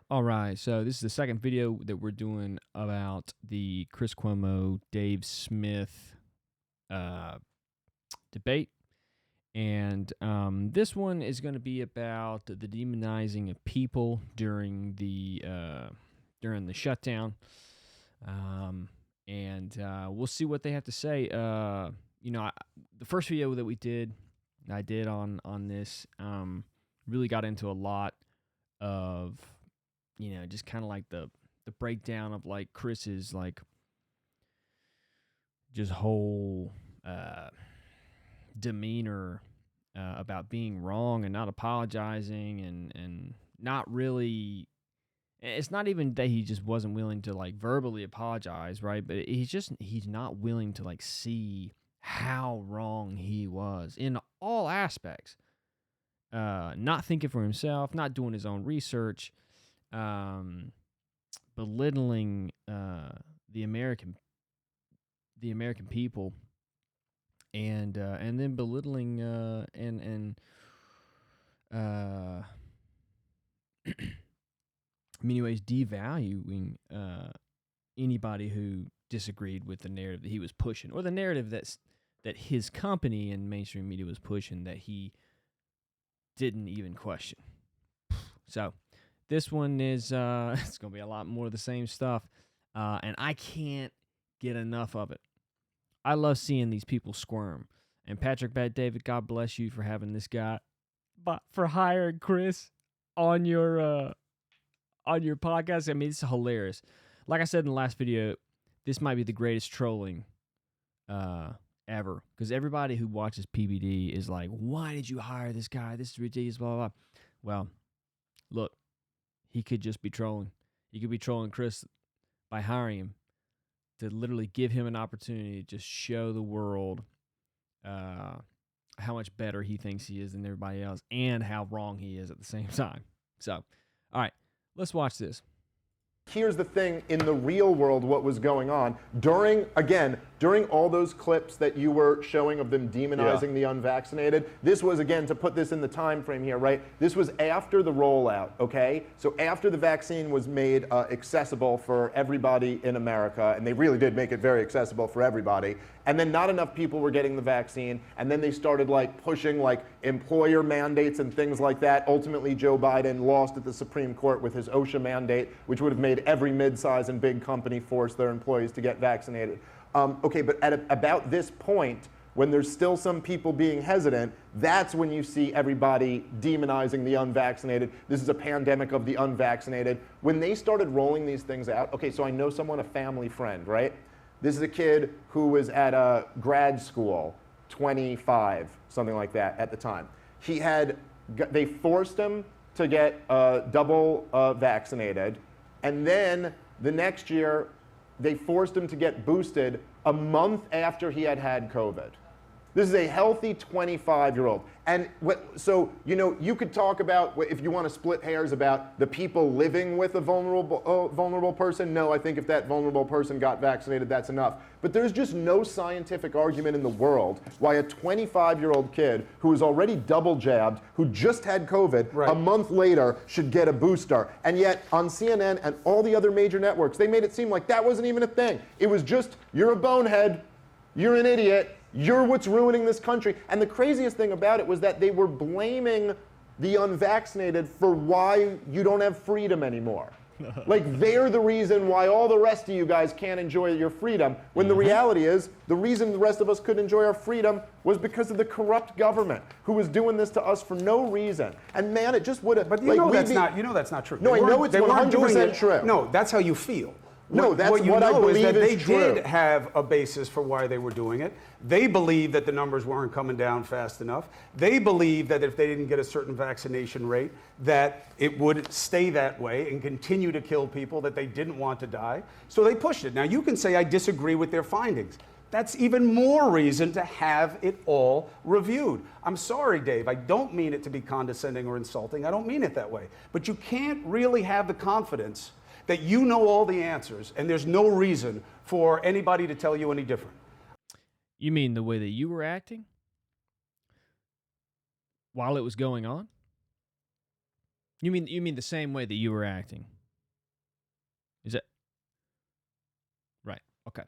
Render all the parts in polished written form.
All right, so this is the second video that we're doing about the Chris Cuomo, Dave Smith debate. And this one is going to be about the demonizing of people during the shutdown. And we'll see what they have to say. The first video that I did on this, really got into a lot of, just kind of like the breakdown of like Chris's like just whole demeanor about being wrong and not apologizing and not really. It's not even that he just wasn't willing to like verbally apologize, right? But he's not willing to like see how wrong he was in all aspects. Not thinking for himself, not doing his own research, belittling the American people, and then belittling and in many ways devaluing anybody who disagreed with the narrative that he was pushing, or the narrative that his company and mainstream media was pushing that he didn't even question. So this one is it's going to be a lot more of the same stuff, and I can't get enough of it. I love seeing these people squirm. And Patrick Bet David, God bless you for having this guy, but for hiring Chris on your podcast. I mean, it's hilarious. Like I said in the last video, this might be the greatest trolling ever, because everybody who watches PBD is like, why did you hire this guy? This is ridiculous, blah, blah, blah. Well, look, he could just be trolling. He could be trolling Chris by hiring him to literally give him an opportunity to just show the world how much better he thinks he is than everybody else and how wrong he is at the same time. So, all right, let's watch this. Here's the thing, in the real world, what was going on during all those clips that you were showing of them demonizing the unvaccinated. This was, again, to put this in the time frame here, right? This was after the rollout, okay? So after the vaccine was made accessible for everybody in America, and they really did make it very accessible for everybody, and then not enough people were getting the vaccine, and then they started like pushing like employer mandates and things like that. Ultimately, Joe Biden lost at the Supreme Court with his OSHA mandate, which would have made every mid-size and big company force their employees to get vaccinated. Okay, but at about this point, when there's still some people being hesitant, that's when you see everybody demonizing the unvaccinated. This is a pandemic of the unvaccinated. When they started rolling these things out, okay, so I know someone, a family friend, right? This is a kid who was at a grad school, 25, something like that at the time. They forced him to get double vaccinated, and then the next year, they forced him to get boosted a month after he had had COVID. This is a healthy 25-year-old. And so, you could talk about, if you want to split hairs, about the people living with a vulnerable person. No, I think if that vulnerable person got vaccinated, that's enough. But there's just no scientific argument in the world why a 25-year-old kid who is already double jabbed, who just had COVID, a month later should get a booster. And yet on CNN and all the other major networks, they made it seem like that wasn't even a thing. It was just, you're a bonehead, you're an idiot, you're what's ruining this country. And the craziest thing about it was that they were blaming the unvaccinated for why you don't have freedom anymore. Like, they're the reason why all the rest of you guys can't enjoy your freedom, when the reality is, the reason the rest of us couldn't enjoy our freedom was because of the corrupt government who was doing this to us for no reason. And man, it just would have. But that's not true. No, I know it's 100% true. No, that's how you feel. No, that's what I believe is true. They did have a basis for why they were doing it. They believed that the numbers weren't coming down fast enough. They believed that if they didn't get a certain vaccination rate, that it would stay that way and continue to kill people that they didn't want to die. So they pushed it. Now, you can say I disagree with their findings. That's even more reason to have it all reviewed. I'm sorry, Dave. I don't mean it to be condescending or insulting. I don't mean it that way. But you can't really have the confidence that you know all the answers, and there's no reason for anybody to tell you any different. You mean the way that you were acting while it was going on? You mean the same way that you were acting Okay.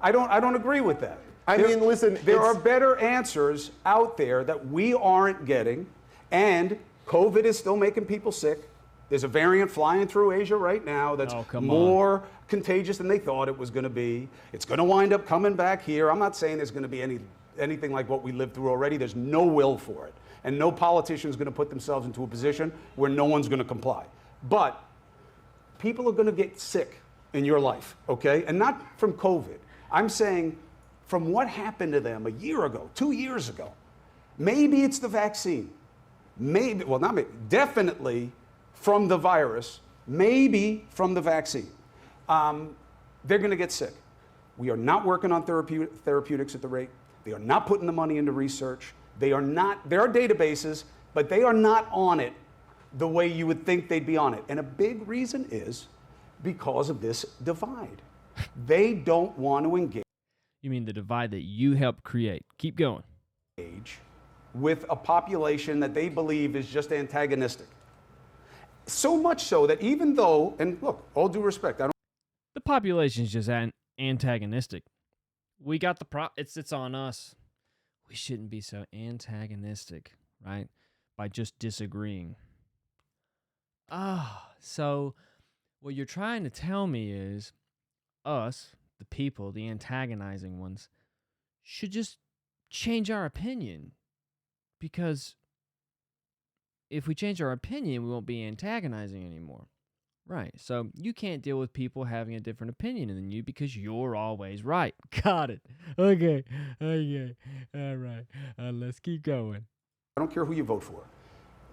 I don't agree with that. I mean, listen, there are better answers out there that we aren't getting, and COVID is still making people sick. There's a variant flying through Asia right now that's more contagious than they thought it was going to be. It's going to wind up coming back here. I'm not saying there's going to be anything like what we lived through already. There's no will for it, and no politician is going to put themselves into a position where no one's going to comply. But people are going to get sick in your life, okay? And not from COVID. I'm saying from what happened to them a year ago, 2 years ago. Maybe it's the vaccine. Maybe, well, not maybe, definitely from the virus, maybe from the vaccine. They're going to get sick. We are not working on therapeutics at the rate. They are not putting the money into research. They are not, there are databases, but they are not on it the way you would think they'd be on it. And a big reason is because of this divide. They don't want to engage. You mean the divide that you helped create? Keep going. With a population that they believe is just antagonistic. So much so that even though, and look, all due respect, the population is just antagonistic. We got it's on us. We shouldn't be so antagonistic, right? By just disagreeing. So what you're trying to tell me is us, the people, the antagonizing ones, should just change our opinion. Because if we change our opinion, we won't be antagonizing anymore. Right. So you can't deal with people having a different opinion than you because you're always right. Got it. Okay. All right. Let's keep going. I don't care who you vote for.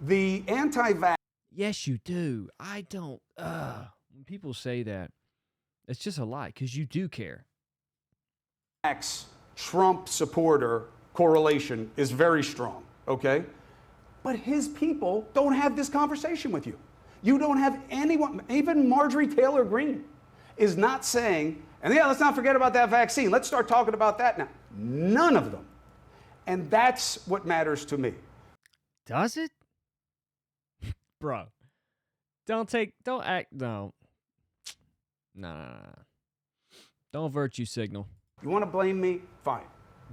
The anti-vax. Yes, you do. I don't. When people say that, it's just a lie because you do care. Trump supporter correlation is very strong, okay? But his people don't have this conversation with you. You don't have anyone, even Marjorie Taylor Greene is not saying, and yeah, let's not forget about that vaccine. Let's start talking about that now. None of them. And that's what matters to me. Does it? Bro, don't act, no. No. Don't virtue signal. You want to blame me? Fine.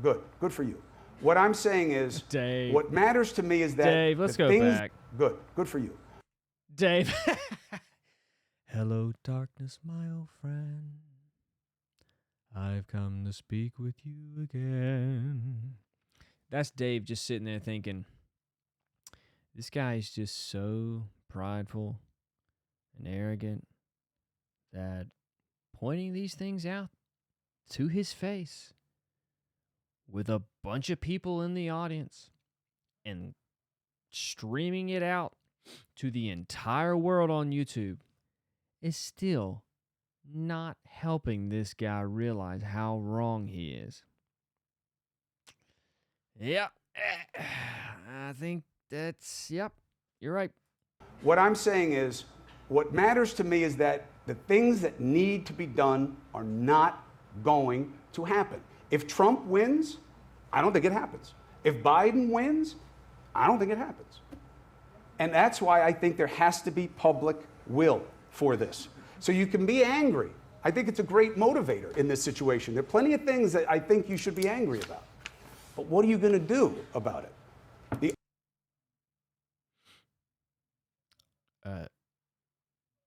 Good for you. What I'm saying is, Dave, what matters to me is that Dave, let's go back. Good for you. Dave. Hello, darkness, my old friend. I've come to speak with you again. That's Dave just sitting there thinking, this guy is just so prideful and arrogant that pointing these things out to his face with a bunch of people in the audience and streaming it out to the entire world on YouTube is still not helping this guy realize how wrong he is. Yep. I think yep, you're right. What I'm saying is, what matters to me is that the things that need to be done are not going to happen. If Trump wins, I don't think it happens. If Biden wins, I don't think it happens. And that's why I think there has to be public will for this. So you can be angry. I think it's a great motivator in this situation. There are plenty of things that I think you should be angry about. But what are you going to do about it?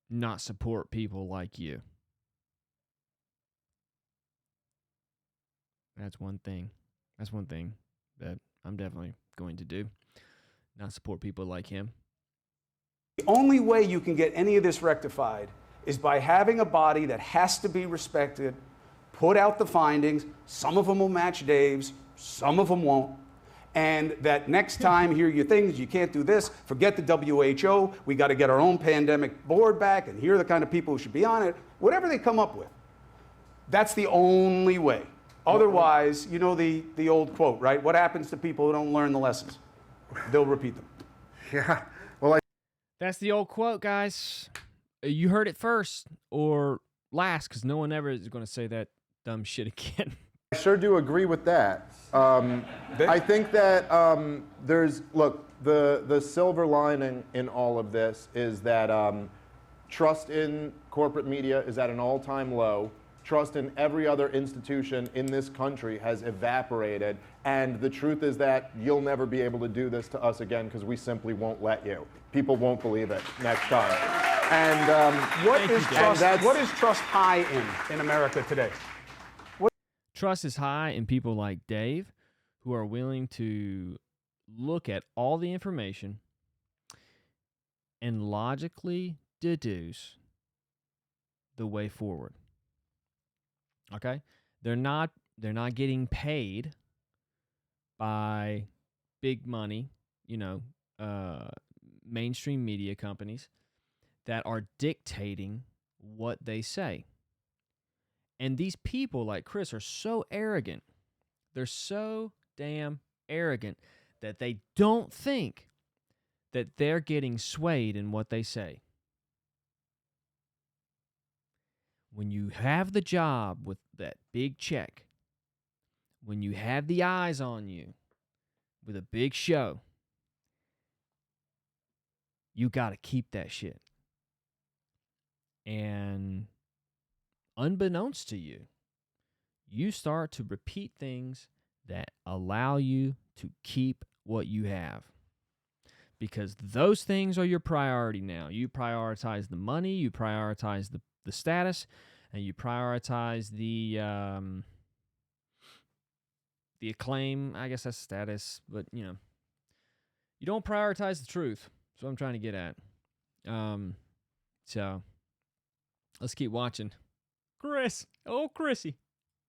Not support people like you. That's one thing. That's one thing that I'm definitely going to do. Not support people like him. The only way you can get any of this rectified is by having a body that has to be respected, put out the findings. Some of them will match Dave's, some of them won't. And that next time, here are your things, you can't do this, forget the WHO, we got to get our own pandemic board back, and here are the kind of people who should be on it. Whatever they come up with, that's the only way. Otherwise, you know the old quote, right? What happens to people who don't learn the lessons? They'll repeat them. Yeah. Well, That's the old quote, guys. You heard it first or last, because no one ever is going to say that dumb shit again. I sure do agree with that. I think that the silver lining in all of this is that trust in corporate media is at an all-time low. trust in every other institution in this country has evaporated. And the truth is that you'll never be able to do this to us again because we simply won't let you. People won't believe it next time. And what is trust high in America today? Trust is high in people like Dave, who are willing to look at all the information and logically deduce the way forward. Okay? They're not getting paid by big money, mainstream media companies that are dictating what they say. And these people like Chris are so arrogant. They're so damn arrogant that they don't think that they're getting swayed in what they say. When you have the job with that big check, when you have the eyes on you with a big show, you got to keep that shit. And unbeknownst to you, you start to repeat things that allow you to keep what you have. Because those things are your priority now. You prioritize the money, you prioritize the status, and you prioritize the acclaim. I guess that's status, but you don't prioritize the truth. That's what I'm trying to get at. So let's keep watching. Chris, Chrissy.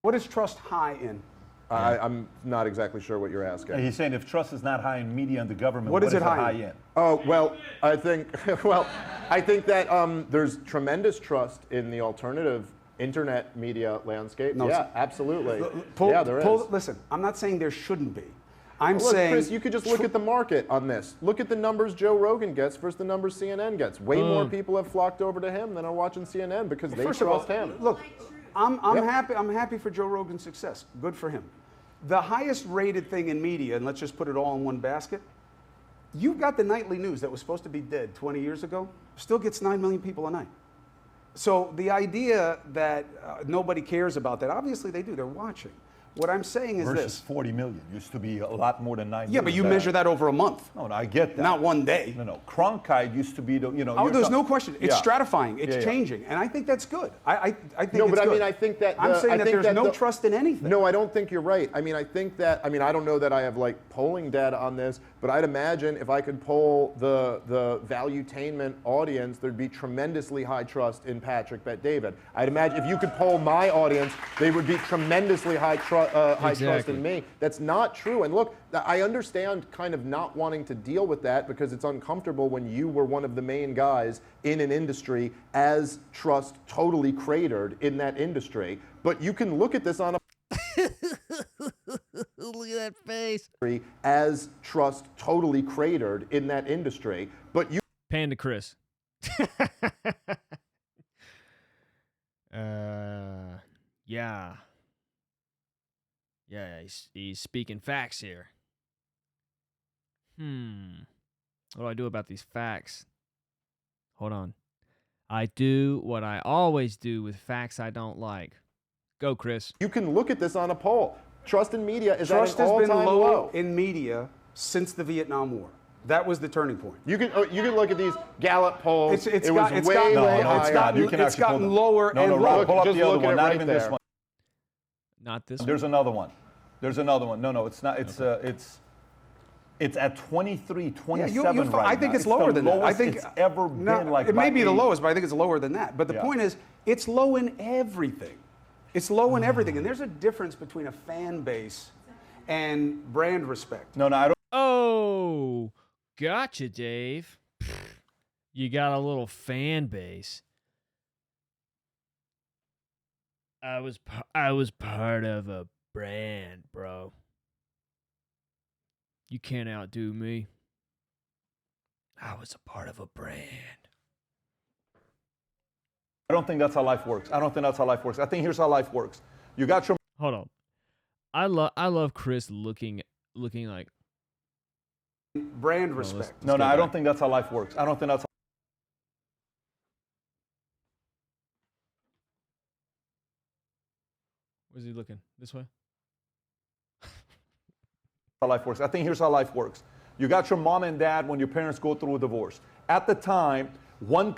What is trust high in? I'm not exactly sure what you're asking. He's saying if trust is not high in media and the government, what is it high in? Oh, well, I think that there's tremendous trust in the alternative internet media landscape. No, yeah, absolutely. There is. Listen, I'm not saying there shouldn't be. I'm Look, saying, Chris, you could just look at the market on this. Look at the numbers Joe Rogan gets versus the numbers CNN gets. Way more people have flocked over to him than are watching CNN because they trust him. Look, I'm happy. I'm happy for Joe Rogan's success. Good for him. The highest rated thing in media, and let's just put it all in one basket. You've got the nightly news that was supposed to be dead 20 years ago. Still gets 9 million people a night. So the idea that nobody cares about that, obviously they do. They're watching. What I'm saying is versus this. 40 million. Used to be a lot more than 9 million. Yeah, but you measure that over a month. No, I get that. Not one day. No. Cronkite used to be, Oh, there's no question. It's stratifying. It's changing. And I think that's good. I think it's good. No, but I mean, I think that... I'm saying that there's no trust in anything. No, I don't think you're right. I mean, I don't know that I have, polling data on this, but I'd imagine if I could poll the valuetainment audience, there'd be tremendously high trust in Patrick Bet David. I'd imagine if you could poll my audience, they would be tremendously high trust in me. That's not true. And look, I understand kind of not wanting to deal with that because it's uncomfortable when you were one of the main guys in an industry as trust totally cratered in that industry. But you can look at this on a look at that face. As trust totally cratered in that industry. But you Panda Chris. Yeah. Yeah, he's speaking facts here. What do I do about these facts? Hold on. I do what I always do with facts I don't like. Go, Chris. You can look at this on a poll. Trust in media is Trust at an has been all-time low low. in media since the Vietnam War. That was the turning point. You can look at these Gallup polls. It's it was gotten way higher. it's gotten lower and Rob, lower. pull up Just the other look at one, it not right even there. this one. Not this There's one. another one. No, it's not. It's at 23, 27 right I think now. it's lower than that. I think it's ever been it may be the lowest, but I think it's lower than that. But the point is, it's low in everything. It's low in everything, and there's a difference between a fan base and brand respect. No, I don't. Oh, gotcha, Dave. You got a little fan base. I was part of a brand, bro. You can't outdo me. I was a part of a brand. I don't think that's how life works. I think here's how life works. You got your. Hold on. I love Chris looking like Brand respect. I don't think that's how life works. I don't think that's. Where's he looking? This way? How life works. I think here's how life works. You got your mom and dad when your parents go through a divorce. At the time, one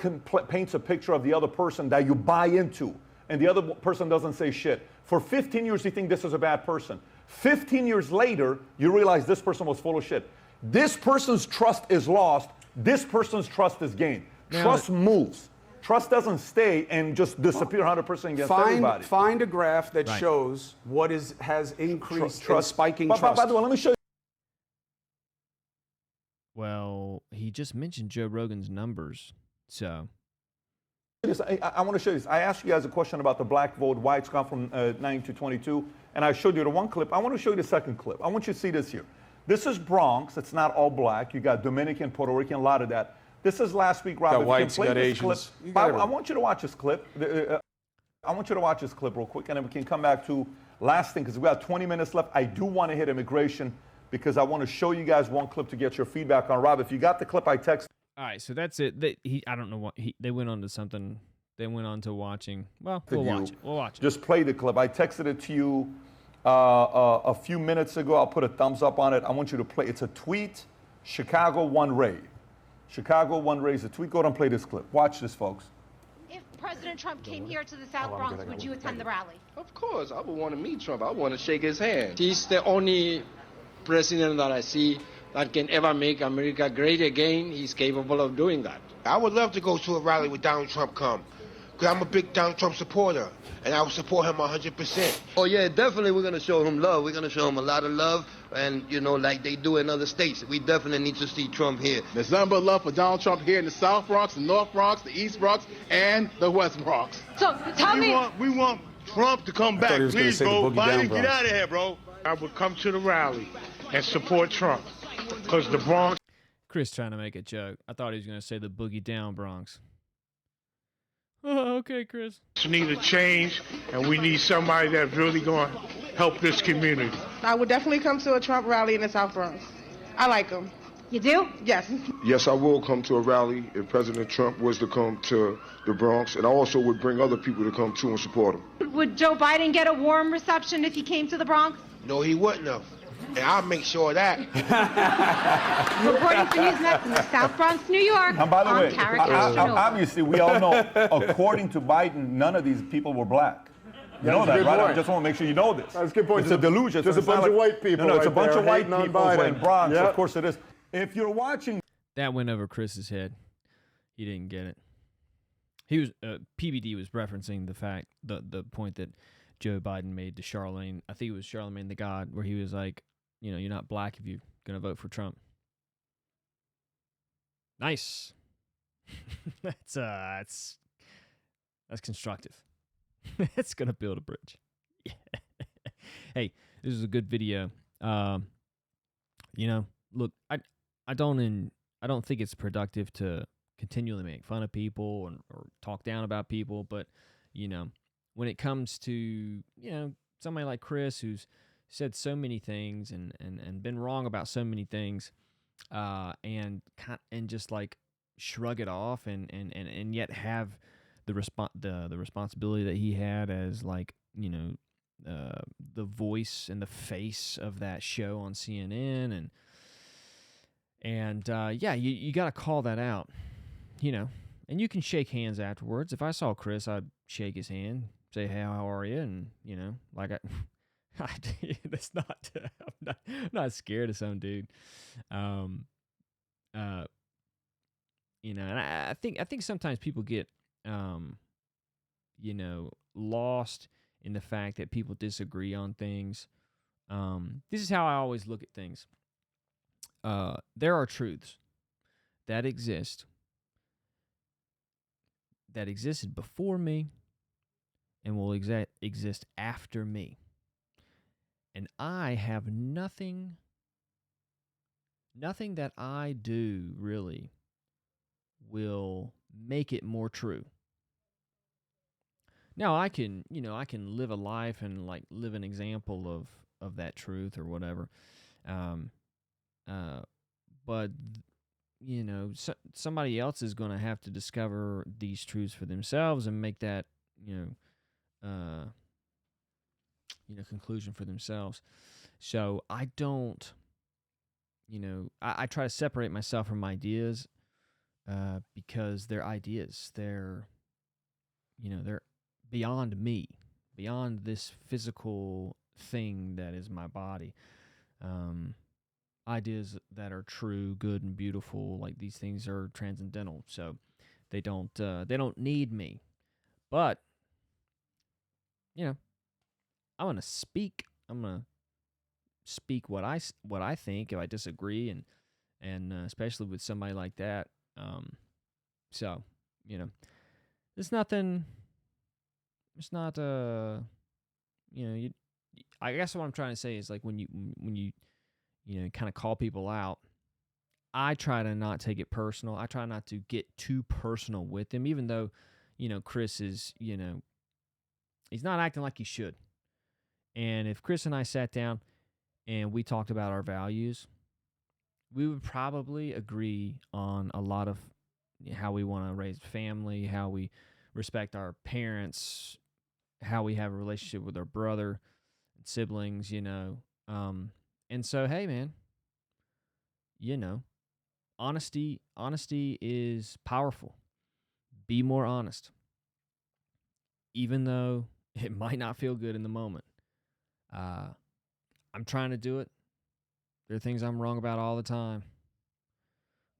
paints a picture of the other person that you buy into, and the other person doesn't say shit. For 15 years, you think this is a bad person. 15 years later, you realize this person was full of shit. This person's trust is lost. This person's trust is gained. Trust moves. Trust doesn't stay and just disappear 100% against everybody. Find a graph that shows what has increased trust, spiking trust. By the way, let me show you. Well, he just mentioned Joe Rogan's numbers, so. I want to show you this. I asked you guys a question about the black vote, why it's gone from 9 to 22, and I showed you the one clip. I want to show you the second clip. I want you to see this here. This is Bronx. It's not all black. You got Dominican, Puerto Rican, a lot of that. This is last week, Rob. Got whites, got Asians. I want you to watch this clip. I want you to watch this clip real quick, and then we can come back to last thing, because we got 20 minutes left. I do want to hit immigration, because I want to show you guys one clip to get your feedback on. Rob, if you got the clip I texted. All right, so that's it. I don't know what they went on to something. They went on to watching. Well, we'll watch it. We'll watch it. Just play the clip. I texted it to you a few minutes ago. I'll put a thumbs up on it. I want you to play. It's a tweet. Chicago One Ray. Chicago One Ray is a tweet. Go ahead and play this clip. Watch this, folks. If President Trump came here to the South Bronx, would you attend the rally? Of course. I would want to meet Trump. I want to shake his hand. He's the only president that I see that can ever make America great again. He's capable of doing that. I would love to go to a rally with Donald Trump come, because I'm a big Donald Trump supporter, and I would support him 100%. Oh, yeah, definitely we're going to show him love. We're going to show him a lot of love, and, you know, like they do in other states. We definitely need to see Trump here. There's nothing but love for Donald Trump here in the South Bronx, the North Bronx, the East Bronx, and the West Bronx. So tell me. We want Trump to come back. Please, bro. Biden, get out of here, bro. I would come to the rally and support Trump, because the Bronx. Chris trying to make a joke. I thought he was going to say the boogie down Bronx. Oh, okay, Chris. We need a change, and we need somebody that's really going to help this community. I would definitely come to a Trump rally in the South Bronx. I like him. You do? Yes. Yes, I will come to a rally if President Trump was to come to the Bronx, and I also would bring other people to come too and support him. Would Joe Biden get a warm reception if he came to the Bronx? No, he wouldn't have. And I'll make sure of that. Reporting for Newsnet from the South Bronx, New York. And by the way, Castro. obviously we all know, according to Biden, none of these people were black. You know that, right? I just want to make sure you know this. That's a good point. It's a delusion. Just a bunch of white people. No, it's a right bunch there of white hating on people Biden. in Bronx. Yep. Of course it is. If you're watching, That went over Chris's head. He didn't get it. He was PBD was referencing the point that Joe Biden made to Charlemagne. I think it was Charlemagne the God, where he was like, you know, you're not black if you're gonna vote for Trump. Nice. That's constructive. It's gonna build a bridge. Yeah. Hey, this is a good video. You know, look, I don't think it's productive to continually make fun of people or talk down about people, but you know, when it comes to, you know, somebody like Chris who's said so many things and been wrong about so many things, and just like shrug it off and yet have the responsibility that he had as, like, you know, the voice and the face of that show on CNN, and yeah, you got to call that out, you know, and you can shake hands afterwards. If I saw Chris, I'd shake his hand, say, hey, how are you? And, you know, like that's not, I'm not scared of some dude. You know, and I think sometimes people get, you know, lost in the fact that people disagree on things. This is how I always look at things. There are truths that exist, that existed before me and will exist after me. And I have nothing that I do really will make it more true. Now I can live a life and like live an example of that truth or whatever. But you know, somebody else is going to have to discover these truths for themselves and make that, you know, conclusion for themselves. So I don't, I try to separate myself from ideas because they're ideas. They're beyond me, beyond this physical thing that is my body. Ideas that are true, good, and beautiful, like these things are transcendental. So they don't need me. But I'm gonna speak. I'm gonna speak what I think if I disagree, and especially with somebody like that. So it's nothing. It's not I guess what I'm trying to say is like when you kind of call people out, I try to not take it personal. I try not to get too personal with them, even though Chris is he's not acting like he should. And if Chris and I sat down and we talked about our values, we would probably agree on a lot of how we want to raise a family, how we respect our parents, how we have a relationship with our brother and siblings, and so, hey, man, honesty is powerful. Be more honest, even though it might not feel good in the moment. I'm trying to do it. There are things I'm wrong about all the time.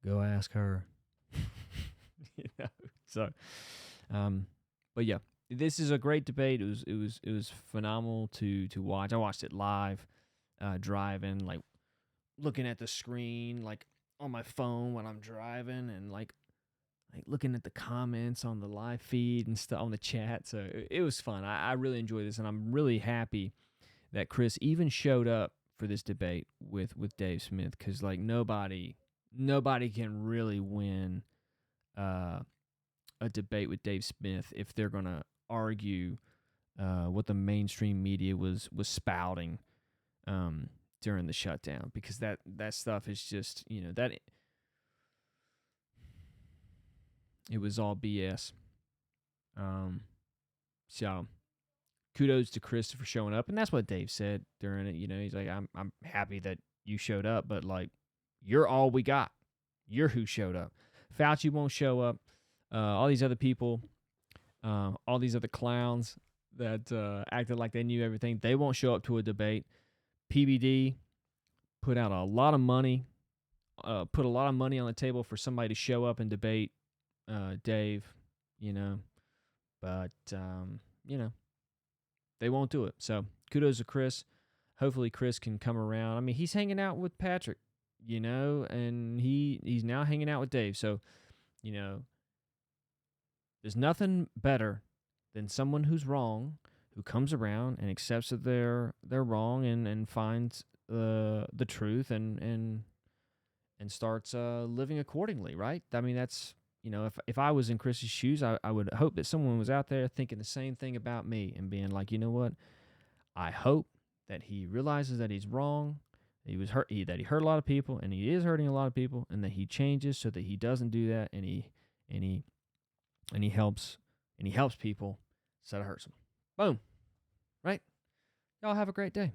Go ask her. So, but yeah, this is a great debate. It was phenomenal to watch. I watched it live, driving, like looking at the screen, like on my phone when I'm driving, and like looking at the comments on the live feed and stuff on the chat. So it was fun. I really enjoyed this, and I'm really happy that Chris even showed up for this debate with Dave Smith, because like nobody can really win a debate with Dave Smith if they're gonna argue what the mainstream media was spouting during the shutdown, because that stuff is just that it was all BS. So kudos to Chris for showing up, and that's what Dave said during it. He's like, I'm happy that you showed up, but like you're all we got. You're who showed up. Fauci won't show up. All these other people, all these other clowns that acted like they knew everything, they won't show up to a debate. PBD put out a lot of money, put a lot of money on the table for somebody to show up and debate Dave, but they won't do it. So kudos to Chris. Hopefully Chris can come around. I mean, he's hanging out with Patrick, and he's now hanging out with Dave. So, there's nothing better than someone who's wrong, who comes around and accepts that they're wrong and finds the truth and starts living accordingly, right? I mean, that's, if I was in Chris's shoes, I would hope that someone was out there thinking the same thing about me and being like, you know what? I hope that he realizes that he's wrong, that he was hurt, that he hurt a lot of people, and he is hurting a lot of people, and that he changes so that he doesn't do that, and he helps people instead of hurts them. Boom. Right? Y'all have a great day.